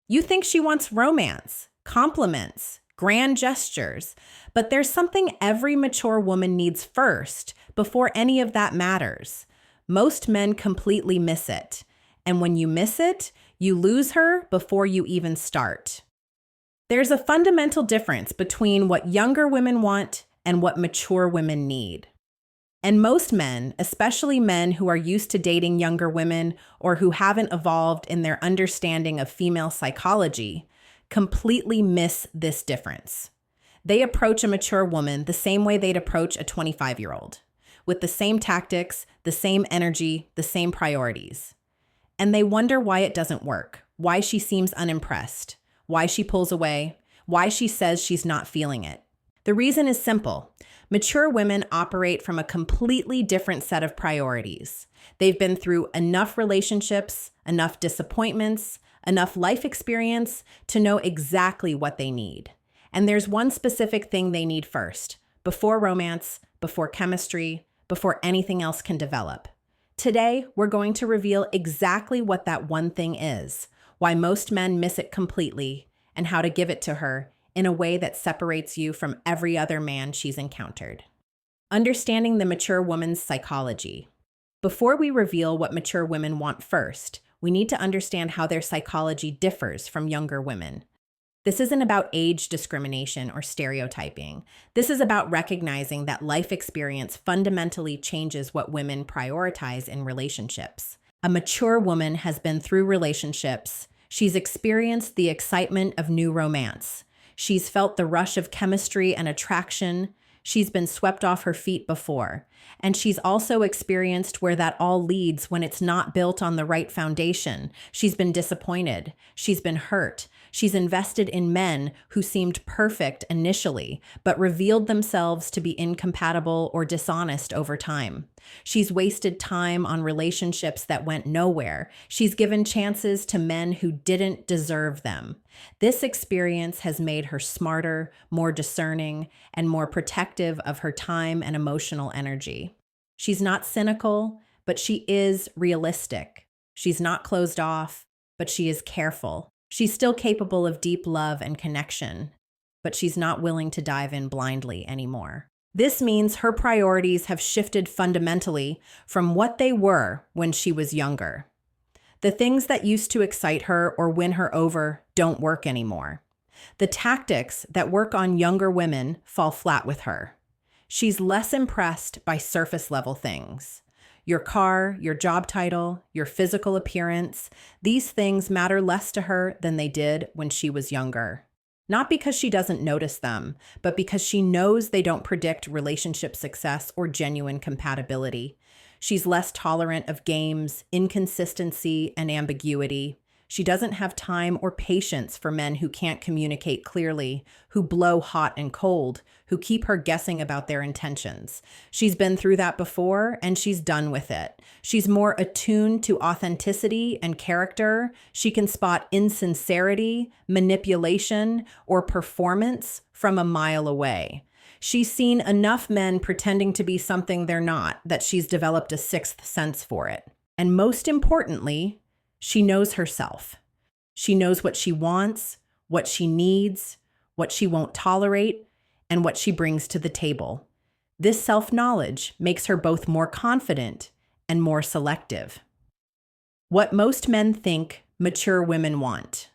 You think she wants romance, compliments, grand gestures, but there's something every mature woman needs first before any of that matters. Most men completely miss it. And when you miss it, you lose her before you even start. There's a fundamental difference between what younger women want and what mature women need. And most men, especially men who are used to dating younger women or who haven't evolved in their understanding of female psychology, completely miss this difference. They approach a mature woman the same way they'd approach a 25-year-old, with the same tactics, the same energy, the same priorities. And they wonder why it doesn't work, why she seems unimpressed, why she pulls away, why she says she's not feeling it. The reason is simple. Mature women operate from a completely different set of priorities. They've been through enough relationships, enough disappointments, enough life experience to know exactly what they need. And there's one specific thing they need first, before romance, before chemistry, before anything else can develop. Today, we're going to reveal exactly what that one thing is, why most men miss it completely, and how to give it to her in a way that separates you from every other man she's encountered. Understanding the mature woman's psychology. Before we reveal what mature women want first, we need to understand how their psychology differs from younger women. This isn't about age discrimination or stereotyping. This is about recognizing that life experience fundamentally changes what women prioritize in relationships. A mature woman has been through relationships. She's experienced the excitement of new romance. She's felt the rush of chemistry and attraction. She's been swept off her feet before. And she's also experienced where that all leads when it's not built on the right foundation. She's been disappointed. She's been hurt. She's invested in men who seemed perfect initially, but revealed themselves to be incompatible or dishonest over time. She's wasted time on relationships that went nowhere. She's given chances to men who didn't deserve them. This experience has made her smarter, more discerning, and more protective of her time and emotional energy. She's not cynical, but she is realistic. She's not closed off, but she is careful. She's still capable of deep love and connection, but she's not willing to dive in blindly anymore. This means her priorities have shifted fundamentally from what they were when she was younger. The things that used to excite her or win her over don't work anymore. The tactics that work on younger women fall flat with her. She's less impressed by surface-level things. Your car, your job title, your physical appearance, these things matter less to her than they did when she was younger. Not because she doesn't notice them, but because she knows they don't predict relationship success or genuine compatibility. She's less tolerant of games, inconsistency, and ambiguity. She doesn't have time or patience for men who can't communicate clearly, who blow hot and cold, who keep her guessing about their intentions. She's been through that before, and she's done with it. She's more attuned to authenticity and character. She can spot insincerity, manipulation, or performance from a mile away. She's seen enough men pretending to be something they're not that she's developed a sixth sense for it. And most importantly, she knows herself. She knows what she wants, what she needs, what she won't tolerate, and what she brings to the table. This self-knowledge makes her both more confident and more selective. What most men think mature women want.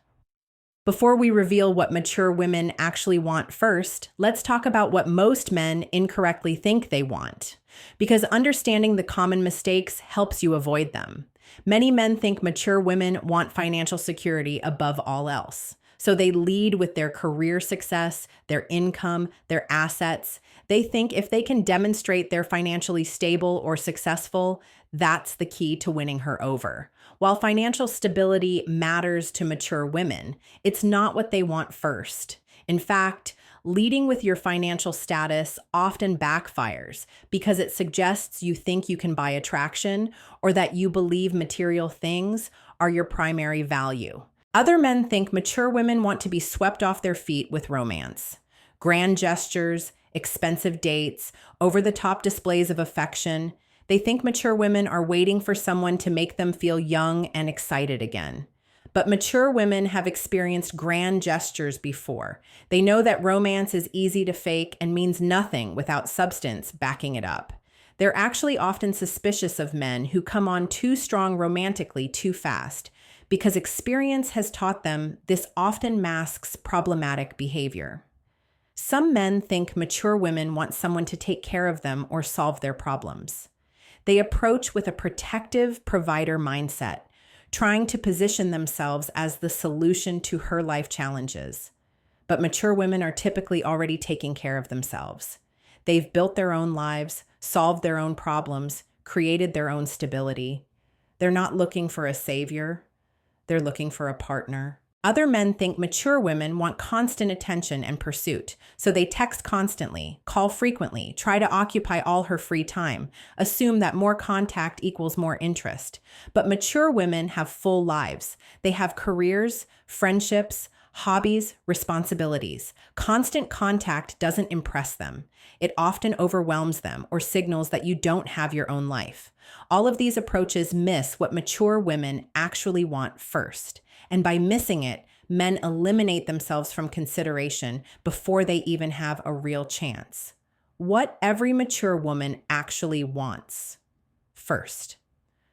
Before we reveal what mature women actually want first, let's talk about what most men incorrectly think they want, because understanding the common mistakes helps you avoid them. Many men think mature women want financial security above all else. So they lead with their career success, their income, their assets. They think if they can demonstrate they're financially stable or successful, that's the key to winning her over. While financial stability matters to mature women, it's not what they want first. In fact, leading with your financial status often backfires because it suggests you think you can buy attraction or that you believe material things are your primary value. Other men think mature women want to be swept off their feet with romance. Grand gestures, expensive dates, over-the-top displays of affection. They think mature women are waiting for someone to make them feel young and excited again. But mature women have experienced grand gestures before. They know that romance is easy to fake and means nothing without substance backing it up. They're actually often suspicious of men who come on too strong romantically too fast, because experience has taught them this often masks problematic behavior. Some men think mature women want someone to take care of them or solve their problems. They approach with a protective provider mindset, trying to position themselves as the solution to her life challenges. But mature women are typically already taking care of themselves. They've built their own lives, solved their own problems, created their own stability. They're not looking for a savior. They're looking for a partner. Other men think mature women want constant attention and pursuit, so they text constantly, call frequently, try to occupy all her free time, assume that more contact equals more interest. But mature women have full lives. They have careers, friendships, hobbies, responsibilities. Constant contact doesn't impress them. It often overwhelms them or signals that you don't have your own life. All of these approaches miss what mature women actually want first. And by missing it, men eliminate themselves from consideration before they even have a real chance. What every mature woman actually wants first.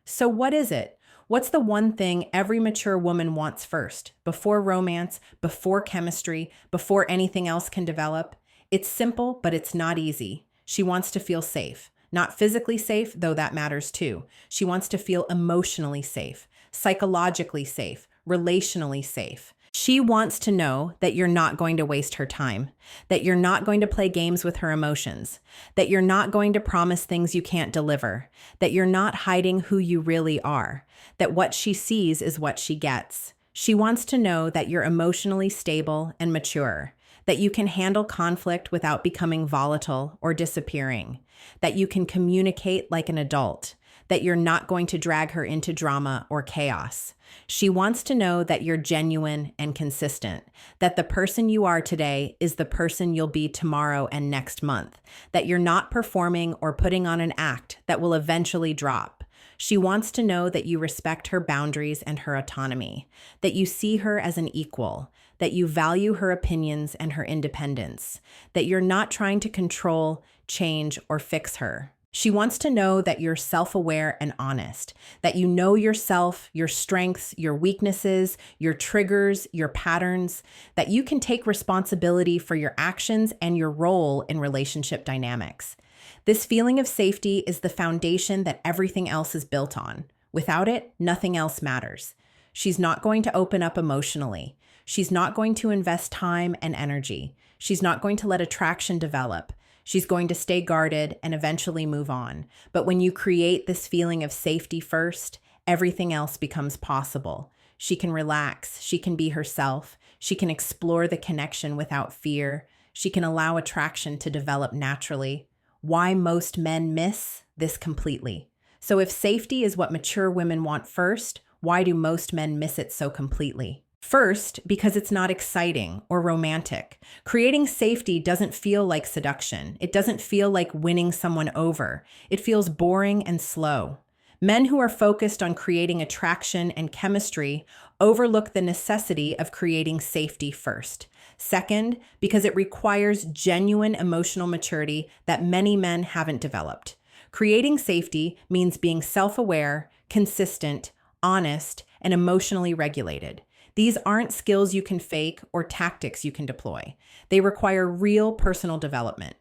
So what is it? What's the one thing every mature woman wants first, before romance, before chemistry, before anything else can develop? It's simple, but it's not easy. She wants to feel safe. Not physically safe, though that matters too. She wants to feel emotionally safe, psychologically safe, relationally safe. She wants to know that you're not going to waste her time, that you're not going to play games with her emotions, that you're not going to promise things you can't deliver, that you're not hiding who you really are, that what she sees is what she gets. She wants to know that you're emotionally stable and mature, that you can handle conflict without becoming volatile or disappearing, that you can communicate like an adult, that you're not going to drag her into drama or chaos. She wants to know that you're genuine and consistent, that the person you are today is the person you'll be tomorrow and next month, that you're not performing or putting on an act that will eventually drop. She wants to know that you respect her boundaries and her autonomy, that you see her as an equal, that you value her opinions and her independence, that you're not trying to control, change, or fix her. She wants to know that you're self-aware and honest, that you know yourself, your strengths, your weaknesses, your triggers, your patterns, that you can take responsibility for your actions and your role in relationship dynamics. This feeling of safety is the foundation that everything else is built on. Without it, nothing else matters. She's not going to open up emotionally. She's not going to invest time and energy. She's not going to let attraction develop. She's going to stay guarded and eventually move on. But when you create this feeling of safety first, everything else becomes possible. She can relax. She can be herself. She can explore the connection without fear. She can allow attraction to develop naturally. Why most men miss this completely. So if safety is what mature women want first, why do most men miss it so completely? First, because it's not exciting or romantic. Creating safety doesn't feel like seduction. It doesn't feel like winning someone over. It feels boring and slow. Men who are focused on creating attraction and chemistry overlook the necessity of creating safety first. Second, because it requires genuine emotional maturity that many men haven't developed. Creating safety means being self-aware, consistent, honest, and emotionally regulated. These aren't skills you can fake or tactics you can deploy. They require real personal development.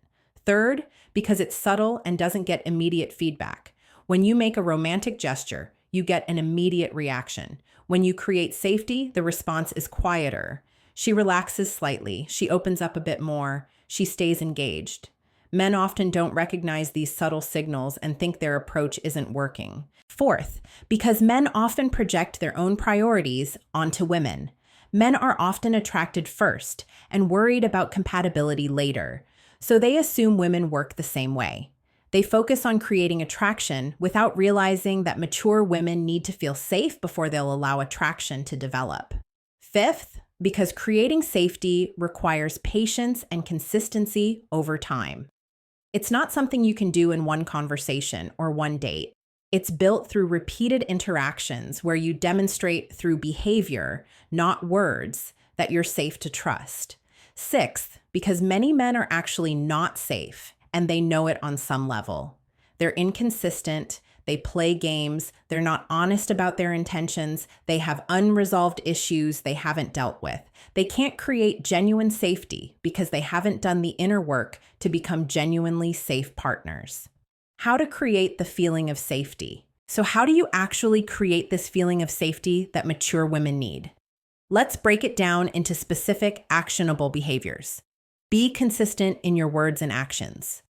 Third, because it's subtle and doesn't get immediate feedback. When you make a romantic gesture, you get an immediate reaction. When you create safety, the response is quieter. She relaxes slightly. She opens up a bit more. She stays engaged. Men often don't recognize these subtle signals and think their approach isn't working. Fourth, because men often project their own priorities onto women. Men are often attracted first and worried about compatibility later, so they assume women work the same way. They focus on creating attraction without realizing that mature women need to feel safe before they'll allow attraction to develop. Fifth, because creating safety requires patience and consistency over time. It's not something you can do in one conversation or one date. It's built through repeated interactions where you demonstrate through behavior, not words, that you're safe to trust. Sixth, because many men are actually not safe and they know it on some level. They're inconsistent, they play games, they're not honest about their intentions, they have unresolved issues they haven't dealt with. They can't create genuine safety because they haven't done the inner work to become genuinely safe partners. How to create the feeling of safety. So how do you actually create this feeling of safety that mature women need? Let's break it down into specific actionable behaviors. Be consistent in your words and actions.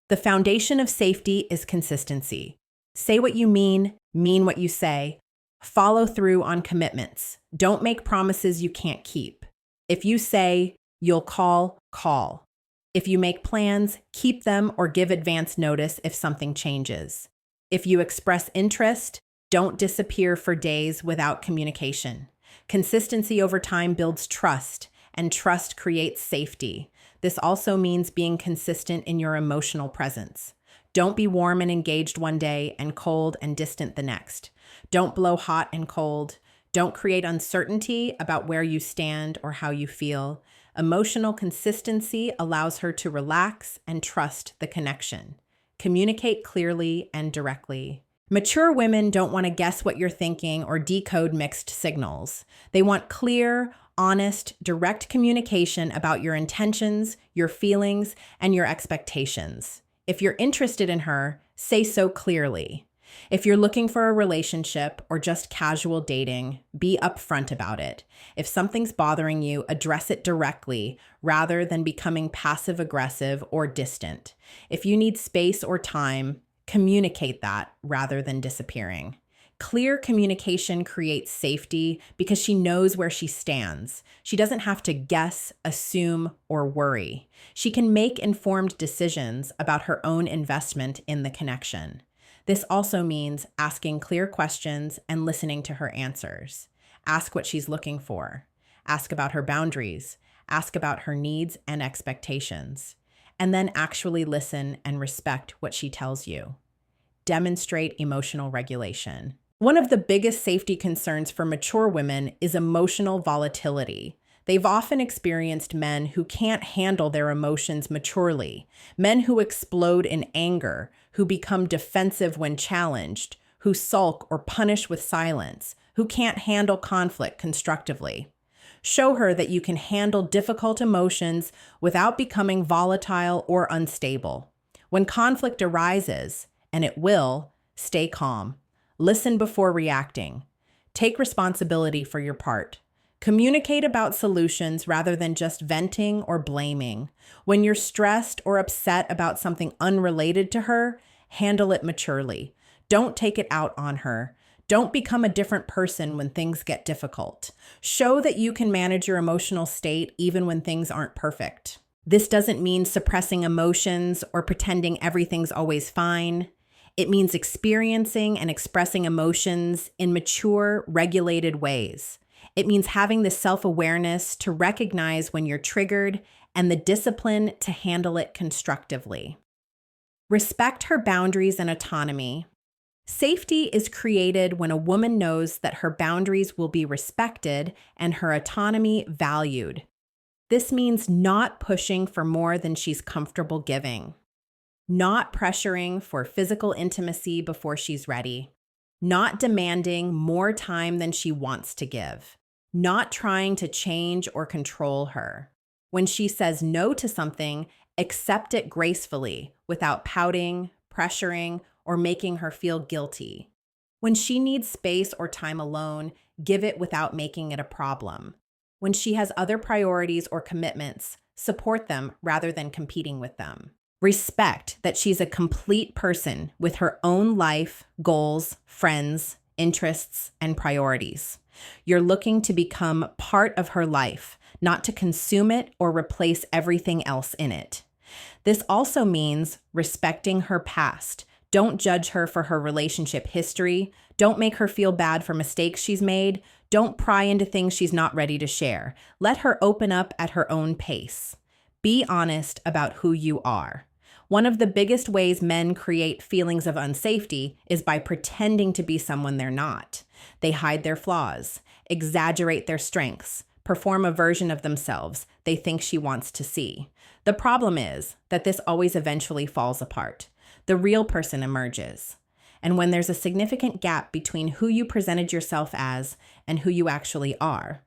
The foundation of safety is consistency. Say what you mean what you say. Follow through on commitments. Don't make promises you can't keep. If you say you'll call, call. If you make plans, keep them or give advance notice if something changes. If you express interest, don't disappear for days without communication. Consistency over time builds trust, and trust creates safety. This also means being consistent in your emotional presence. Don't be warm and engaged one day and cold and distant the next. Don't blow hot and cold. Don't create uncertainty about where you stand or how you feel. Emotional consistency allows her to relax and trust the connection. Communicate clearly and directly. Mature women don't want to guess what you're thinking or decode mixed signals. They want clear, honest, direct communication about your intentions, your feelings, and your expectations. If you're interested in her, say so clearly. If you're looking for a relationship or just casual dating, be upfront about it. If something's bothering you, address it directly rather than becoming passive-aggressive or distant. If you need space or time, communicate that rather than disappearing. Clear communication creates safety because she knows where she stands. She doesn't have to guess, assume, or worry. She can make informed decisions about her own investment in the connection. This also means asking clear questions and listening to her answers. Ask what she's looking for. Ask about her boundaries. Ask about her needs and expectations. And then actually listen and respect what she tells you. Demonstrate emotional regulation. One of the biggest safety concerns for mature women is emotional volatility. They've often experienced men who can't handle their emotions maturely, men who explode in anger, who become defensive when challenged, who sulk or punish with silence, who can't handle conflict constructively. Show her that you can handle difficult emotions without becoming volatile or unstable. When conflict arises, and it will, stay calm. Listen before reacting. Take responsibility for your part. Communicate about solutions rather than just venting or blaming. When you're stressed or upset about something unrelated to her, handle it maturely. Don't take it out on her. Don't become a different person when things get difficult. Show that you can manage your emotional state even when things aren't perfect. This doesn't mean suppressing emotions or pretending everything's always fine. It means experiencing and expressing emotions in mature, regulated ways. It means having the self-awareness to recognize when you're triggered and the discipline to handle it constructively. Respect her boundaries and autonomy. Safety is created when a woman knows that her boundaries will be respected and her autonomy valued. This means not pushing for more than she's comfortable giving, not pressuring for physical intimacy before she's ready, not demanding more time than she wants to give, not trying to change or control her. When she says no to something, accept it gracefully without pouting, pressuring, or making her feel guilty. When she needs space or time alone, give it without making it a problem. When she has other priorities or commitments, support them rather than competing with them. Respect that she's a complete person with her own life, goals, friends, interests, and priorities. You're looking to become part of her life, not to consume it or replace everything else in it. This also means respecting her past. Don't judge her for her relationship history. Don't make her feel bad for mistakes she's made. Don't pry into things she's not ready to share. Let her open up at her own pace. Be honest about who you are. One of the biggest ways men create feelings of unsafety is by pretending to be someone they're not. They hide their flaws, exaggerate their strengths, perform a version of themselves they think she wants to see. The problem is that this always eventually falls apart. The real person emerges. And when there's a significant gap between who you presented yourself as and who you actually are,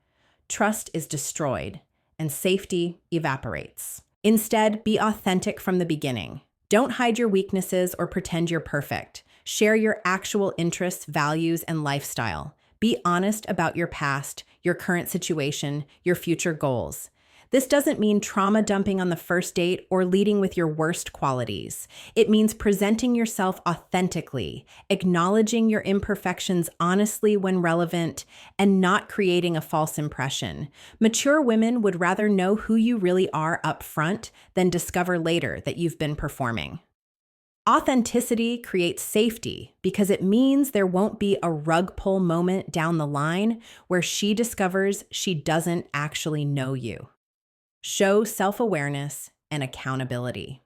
trust is destroyed and safety evaporates. Instead, be authentic from the beginning. Don't hide your weaknesses or pretend you're perfect. Share your actual interests, values, and lifestyle. Be honest about your past, your current situation, your future goals. This doesn't mean trauma dumping on the first date or leading with your worst qualities. It means presenting yourself authentically, acknowledging your imperfections honestly when relevant, and not creating a false impression. Mature women would rather know who you really are up front than discover later that you've been performing. Authenticity creates safety because it means there won't be a rug pull moment down the line where she discovers she doesn't actually know you. Show self-awareness and accountability.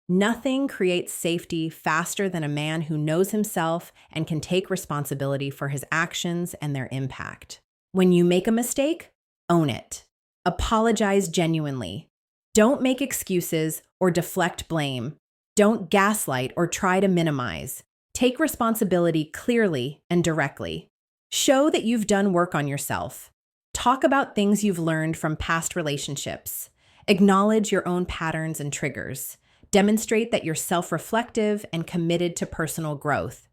Nothing creates safety faster than a man who knows himself and can take responsibility for his actions and their impact. When you make a mistake, own it. Apologize genuinely. Don't make excuses or deflect blame. Don't gaslight or try to minimize. Take responsibility clearly and directly. Show that you've done work on yourself. Talk about things you've learned from past relationships. Acknowledge your own patterns and triggers. Demonstrate that you're self-reflective and committed to personal growth.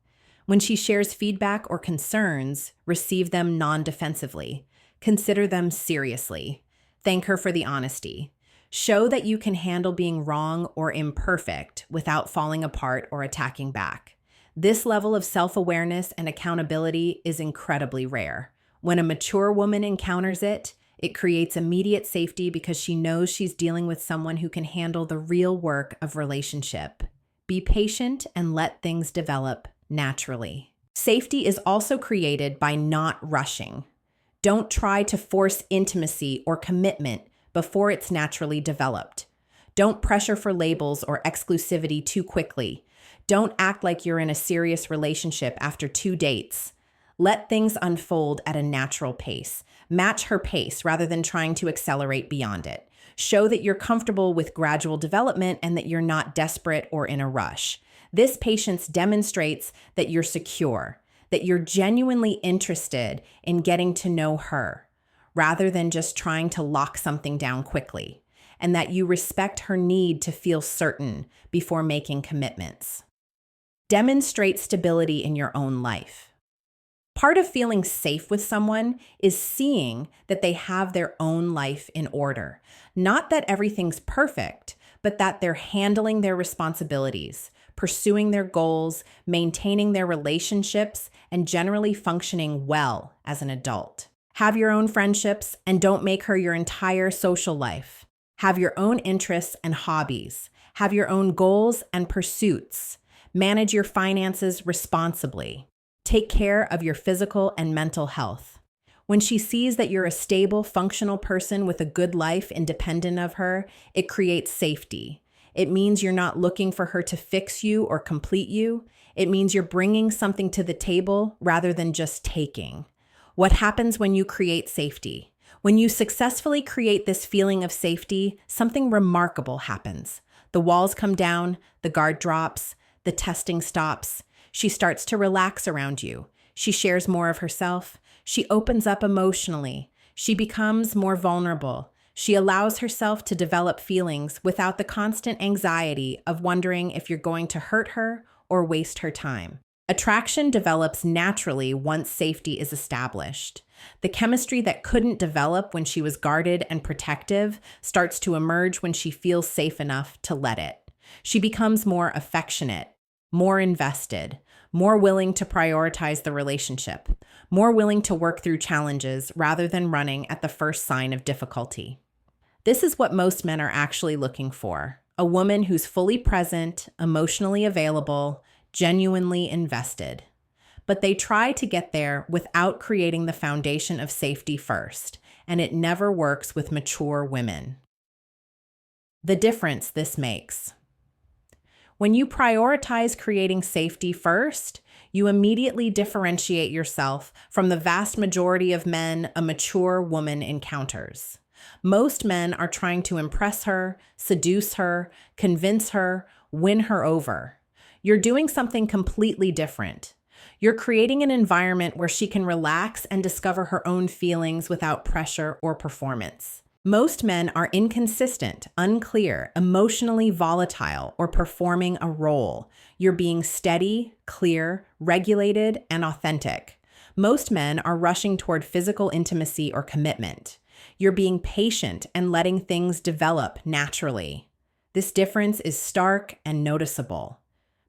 When she shares feedback or concerns, receive them non-defensively. Consider them seriously. Thank her for the honesty. Show that you can handle being wrong or imperfect without falling apart or attacking back. This level of self-awareness and accountability is incredibly rare. When a mature woman encounters it, it creates immediate safety because she knows she's dealing with someone who can handle the real work of relationship. Be patient and let things develop naturally. Safety is also created by not rushing. Don't try to force intimacy or commitment before it's naturally developed. Don't pressure for labels or exclusivity too quickly. Don't act like you're in a serious relationship after 2 dates. Let things unfold at a natural pace. Match her pace rather than trying to accelerate beyond it. Show that you're comfortable with gradual development and that you're not desperate or in a rush. This patience demonstrates that you're secure, that you're genuinely interested in getting to know her, rather than just trying to lock something down quickly, and that you respect her need to feel certain before making commitments. Demonstrate stability in your own life. Part of feeling safe with someone is seeing that they have their own life in order. Not that everything's perfect, but that they're handling their responsibilities, pursuing their goals, maintaining their relationships, and generally functioning well as an adult. Have your own friendships and don't make her your entire social life. Have your own interests and hobbies. Have your own goals and pursuits. Manage your finances responsibly. Take care of your physical and mental health. When she sees that you're a stable, functional person with a good life independent of her, it creates safety. It means you're not looking for her to fix you or complete you. It means you're bringing something to the table rather than just taking. What happens when you create safety? When you successfully create this feeling of safety, something remarkable happens. The walls come down, the guard drops, the testing stops. She starts to relax around you. She shares more of herself. She opens up emotionally. She becomes more vulnerable. She allows herself to develop feelings without the constant anxiety of wondering if you're going to hurt her or waste her time. Attraction develops naturally once safety is established. The chemistry that couldn't develop when she was guarded and protective starts to emerge when she feels safe enough to let it. She becomes more affectionate, more invested, more willing to prioritize the relationship, more willing to work through challenges rather than running at the first sign of difficulty. This is what most men are actually looking for: a woman who's fully present, emotionally available, genuinely invested. But they try to get there without creating the foundation of safety first, and it never works with mature women. The difference this makes. When you prioritize creating safety first, you immediately differentiate yourself from the vast majority of men a mature woman encounters. Most men are trying to impress her, seduce her, convince her, win her over. You're doing something completely different. You're creating an environment where she can relax and discover her own feelings without pressure or performance. Most men are inconsistent, unclear, emotionally volatile, or performing a role. You're being steady, clear, regulated, and authentic. Most men are rushing toward physical intimacy or commitment. You're being patient and letting things develop naturally. This difference is stark and noticeable.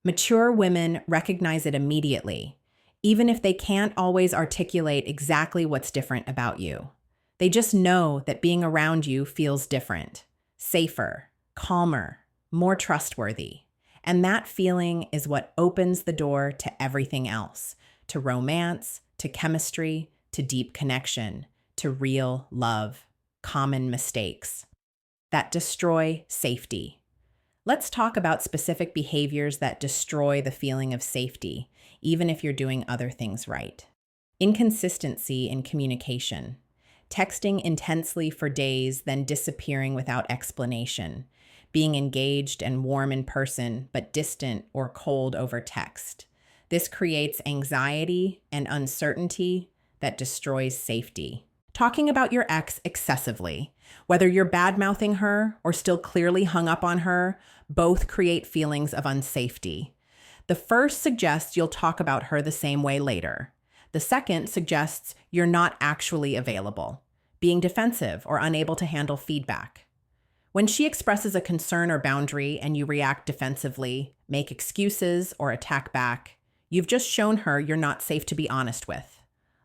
Mature women recognize it immediately, even if they can't always articulate exactly what's different about you. They just know that being around you feels different, safer, calmer, more trustworthy. And that feeling is what opens the door to everything else, to romance, to chemistry, to deep connection, to real love, common mistakes that destroy safety. Let's talk about specific behaviors that destroy the feeling of safety, even if you're doing other things right. Inconsistency in communication. Texting intensely for days, then disappearing without explanation. Being engaged and warm in person, but distant or cold over text. This creates anxiety and uncertainty that destroys safety. Talking about your ex excessively, whether you're bad-mouthing her or still clearly hung up on her, both create feelings of unsafety. The first suggests you'll talk about her the same way later. The second suggests you're not actually available, being defensive or unable to handle feedback. When she expresses a concern or boundary and you react defensively, make excuses, or attack back, you've just shown her you're not safe to be honest with.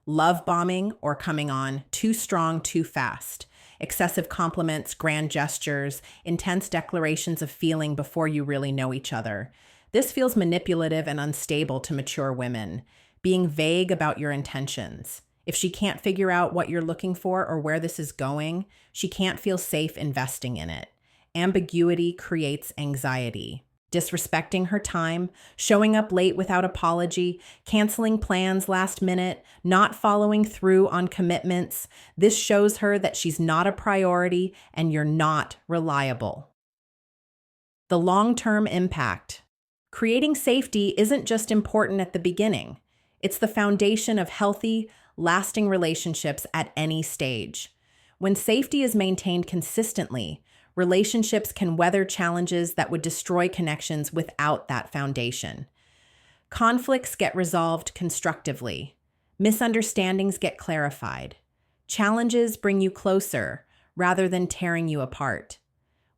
Love bombing or coming on too strong, too fast. Excessive compliments, grand gestures, intense declarations of feeling before you really know each other. This feels manipulative and unstable to mature women. Being vague about your intentions. If she can't figure out what you're looking for or where this is going, she can't feel safe investing in it. Ambiguity creates anxiety. Disrespecting her time, showing up late without apology, canceling plans last minute, not following through on commitments. This shows her that she's not a priority and you're not reliable. The long-term impact. Creating safety isn't just important at the beginning. It's the foundation of healthy, lasting relationships at any stage. When safety is maintained consistently, relationships can weather challenges that would destroy connections without that foundation. Conflicts get resolved constructively. Misunderstandings get clarified. Challenges bring you closer rather than tearing you apart.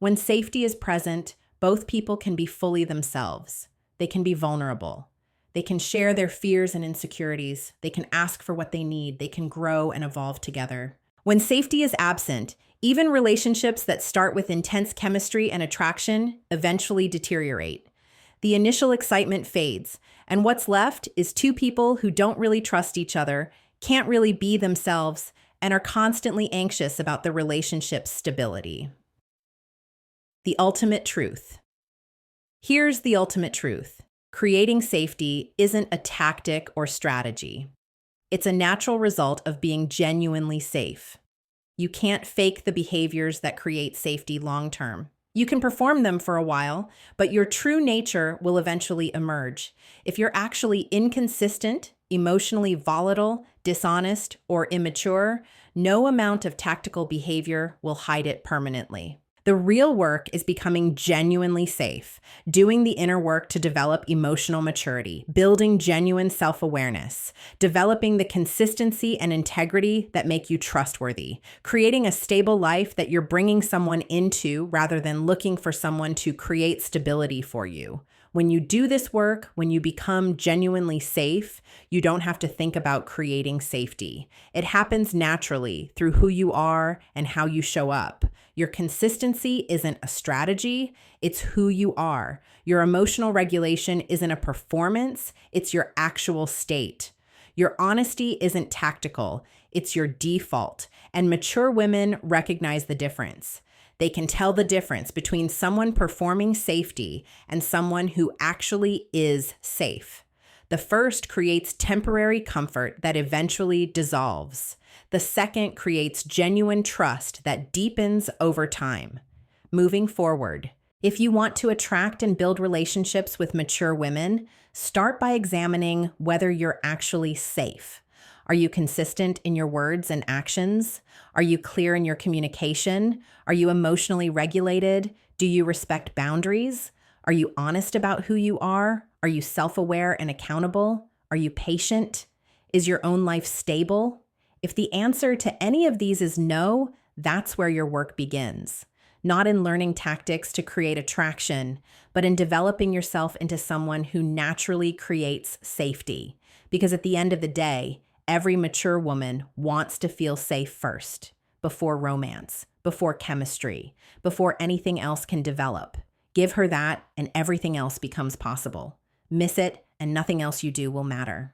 When safety is present, both people can be fully themselves. They can be vulnerable. They can share their fears and insecurities. They can ask for what they need. They can grow and evolve together. When safety is absent, even relationships that start with intense chemistry and attraction eventually deteriorate. The initial excitement fades, and what's left is two people who don't really trust each other, can't really be themselves, and are constantly anxious about the relationship's stability. The ultimate truth. Here's the ultimate truth. Creating safety isn't a tactic or strategy. It's a natural result of being genuinely safe. You can't fake the behaviors that create safety long-term. You can perform them for a while, but your true nature will eventually emerge. If you're actually inconsistent, emotionally volatile, dishonest, or immature, no amount of tactical behavior will hide it permanently. The real work is becoming genuinely safe, doing the inner work to develop emotional maturity, building genuine self-awareness, developing the consistency and integrity that make you trustworthy, creating a stable life that you're bringing someone into rather than looking for someone to create stability for you. When you do this work, when you become genuinely safe, you don't have to think about creating safety. It happens naturally through who you are and how you show up. Your consistency isn't a strategy, it's who you are. Your emotional regulation isn't a performance, it's your actual state. Your honesty isn't tactical, it's your default. And mature women recognize the difference. They can tell the difference between someone performing safety and someone who actually is safe. The first creates temporary comfort that eventually dissolves. The second creates genuine trust that deepens over time. Moving forward, if you want to attract and build relationships with mature women, start by examining whether you're actually safe. Are you consistent in your words and actions? Are you clear in your communication? Are you emotionally regulated? Do you respect boundaries? Are you honest about who you are? Are you self-aware and accountable? Are you patient? Is your own life stable? If the answer to any of these is no, that's where your work begins. Not in learning tactics to create attraction, but in developing yourself into someone who naturally creates safety. Because at the end of the day, every mature woman wants to feel safe first, before romance, before chemistry, before anything else can develop. Give her that, and everything else becomes possible. Miss it, and nothing else you do will matter.